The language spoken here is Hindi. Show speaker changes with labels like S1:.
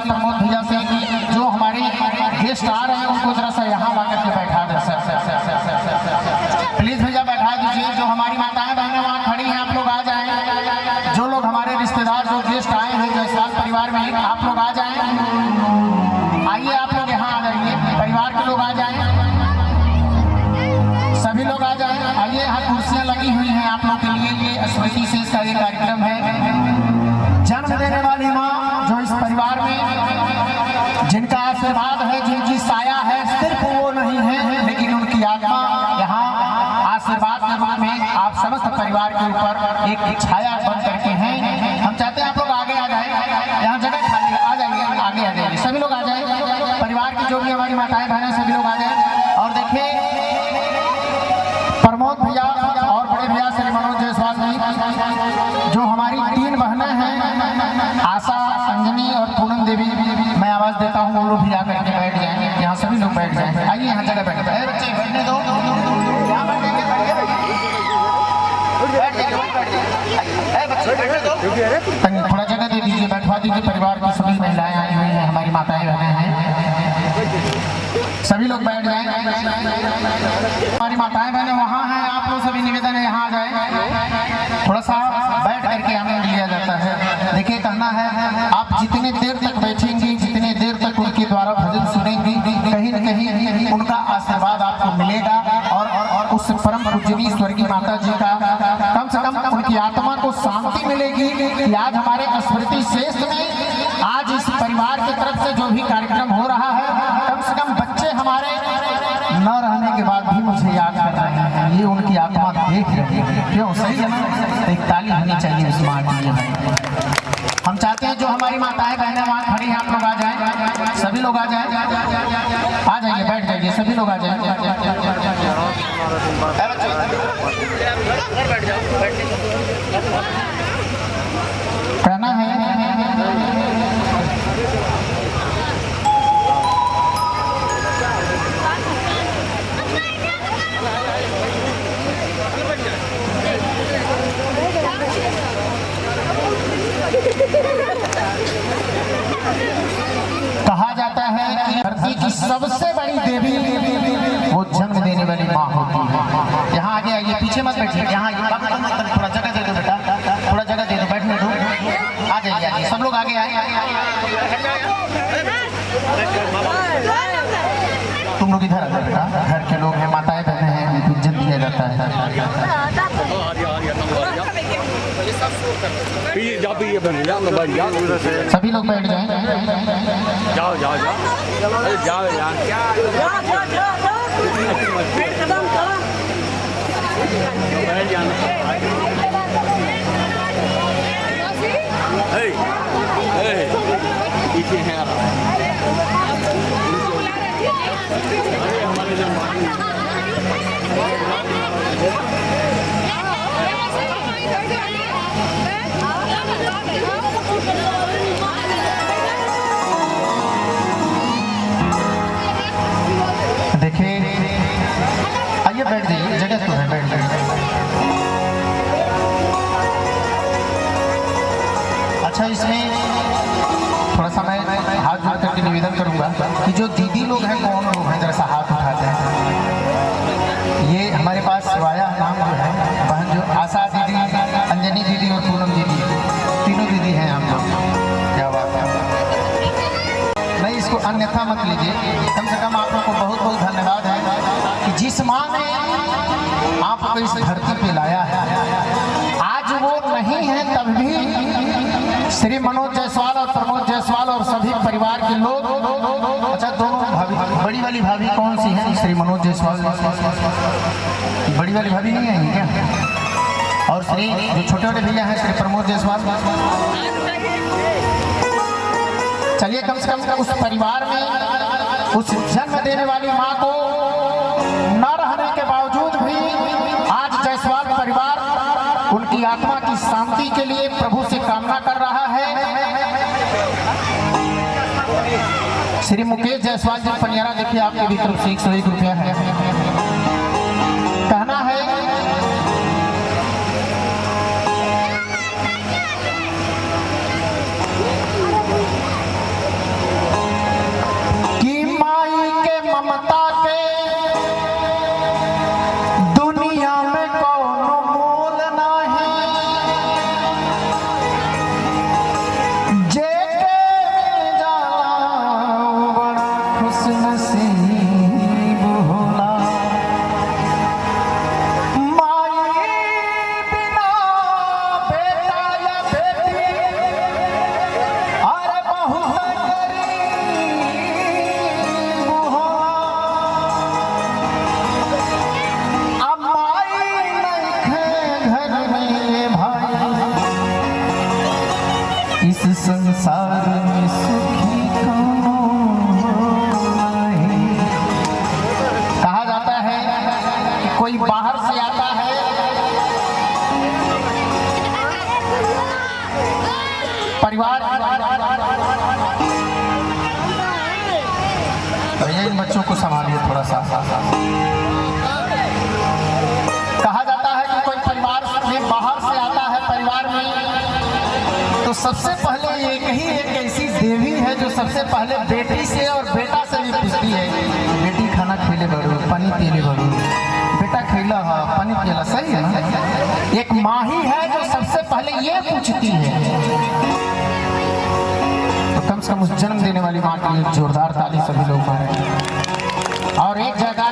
S1: जायसवाल प्रमोद भैया से कि जो हमारे गेस्ट आ रहे हैं उनको जरा सा यहाँ ला करके बैठा दें। प्लीज भैया बैठा दीजिए। जो हमारी माताएं बहनें वहाँ खड़ी हैं, आप लोग आ जाएं। जो लोग हमारे रिश्तेदार जो गेस्ट आए हैं जायसवाल परिवार में, आप लोग आ जाएं। आइए आप लोग यहाँ आ जाइए, परिवार के लोग आ जाएं, सभी लोग आ जाएं। आइए, यहाँ कुर्सियाँ लगी हुई हैं आप लोग के लिए। ये स्मृति शेष का ये कार्यक्रम है। जन्म देने वाली माँ जो इस परिवार में जिनका आशीर्वाद है, जिनकी साया है, सिर्फ वो नहीं है लेकिन उनकी आत्मा यहाँ आशीर्वाद के रूप में आप समस्त परिवार के ऊपर एक छाया बन करके हैं। हम चाहते हैं आप लोग आगे आ जाए, यहाँ जगह खाली आ जाइए, आगे आ जाइए, सभी लोग आ जाए। परिवार की जो भी हमारी माताएं बहनें सभी लोग आ जाए। और देखिए प्रमोद भैया और बड़े भैया श्री मनोज जायसवाल जी, जो हमारी 3 बहनें हैं, आशा, अंजनी और पूनम देवी, मैं आवाज देता हूँ वो लोग भी आकर के बैठ जाएं। यहाँ सभी लोग बैठ जाएं। आइए यहाँ जगह बैठ जाए। बच्चे बैठने दो, थोड़ा जगह दे दीजिए, बैठवा दीजिए। परिवार की सभी महिलाएं आई हुई हैं, हमारी माताएं बहनें हैं, सभी लोग बैठ जाएं। हमारी माताएं बहनें वहाँ हैं, आप लोग सभी निवेदन है यहाँ आ जाए। थोड़ा सा बैठ करके आनंद लिया जाता है। देखिए कहना है, आप जितने देर तक बैठेंगी, जितने देर तक उनके द्वारा भजन सुनेंगी, कहीं न कहीं उनका आशीर्वाद आपको मिलेगा। और उस परम पूजनीय स्वर्गीय माता जी का कम से कम उनकी आत्मा को शांति मिलेगी कि आज हमारे स्मृति शेष में आज इस परिवार की तरफ से जो भी कार्यक्रम हो रहा है, कम से कम बच्चे हमारे न रहने के बाद भी मुझे याद कर रहे हैं। ये उनकी आत्मा देख रही है। क्यों? सही है ना? एक ताली होनी चाहिए उस माँ के लिए। हम चाहते हैं जो हमारी माताएं बहनें वहाँ खड़ी हैं, आप लोग आ जाएं, सभी लोग आ जाएं, आ जाइए, बैठ जाइए, सभी लोग आ जाएं। कहना है कहा जाता है कि धरती की सबसे बड़ी देवी वो जन्म देने वाली माँ होती है। यहाँ आगे आइए, पीछे मत बैठिए, यहाँ थोड़ा जगह दे दो बेटा, थोड़ा जगह दे दो, बैठने दो। आ जाइए, आइए, सब लोग आगे आए। तुम लोग इधर आ जाओ बेटा, घर के लोग हैं, माताएं बहनें हैं, उनको इज्जत दिया जाता है। सभी लोग बैठ जाएं।
S2: जाओ जाओ जाओ जाओ यार, बैठ जाना। पीछे है
S1: देखिए, आइए बैठ जाइए, जगह तो है, बैठ जाइए। अच्छा, इसमें थोड़ा सा मैं हाथ जोड़ करके निवेदन करूंगा कि जो दीदी लोग हैं, कौन लोग हैं, जरा सा हाथ उठाते हैं। ये हमारे पास शिवाया नाम जो है बहन, जो आशा दीदी, अंजनी दीदी और पूनम दीदी, तीनों दीदी हैं हम लोग। क्या बात है, नहीं इसको अन्यथा मत लीजिए। कम से कम आप लोग को बहुत बहुत धन्यवाद है कि जिस माँ ने आपको इस धरती पे लाया है, आज वो नहीं है तब भी श्री मनोज जायसवाल और प्रमोद जायसवाल और सभी परिवार के लोग, अच्छा दोनों भाभी, बड़ी वाली भाभी कौन सी है? श्री मनोज जायसवाल, बड़ी वाली भाभी नहीं आई क्या? और श्री जो छोटे वाले भैया हैं श्री प्रमोद जायसवाल, चलिए कम से कम उस परिवार में उस जन्म देने वाली माँ को न रहने के बावजूद भी आज जायसवाल परिवार उनकी आत्मा की शांति के लिए प्रभु से कामना कर रहा है। श्री मुकेश जायसवाल जी पनियारा, देखिए आपके भी तरफ से 101 रुपया है। कहना है खुश नसीब होला। माई बिना बेटा या बेटी अरे बहुत गरीब होला। अब माई नइखे घर में भाई इस संसार में सुखी नहीं। कहा जाता है कि कोई बाहर से आता है परिवार, भैया इन बच्चों को संभालिए थोड़ा सा। कहा जाता है कि कोई परिवार में बाहर से आता है परिवार में, तो सबसे पहले एक ऐसी देवी है जो सबसे पहले बेटी से और बेटा से भी पूछती है, बेटी खाना खिले बड़ू, पानी पीले बड़ू, बेटा खिला हा पानी पिला, सही है ना। एक माँ ही है जो सबसे पहले ये पूछती है। तो कम से कम उस जन्म देने वाली माँ के लिए जोरदार ताली सभी लोग मारे। और एक जगह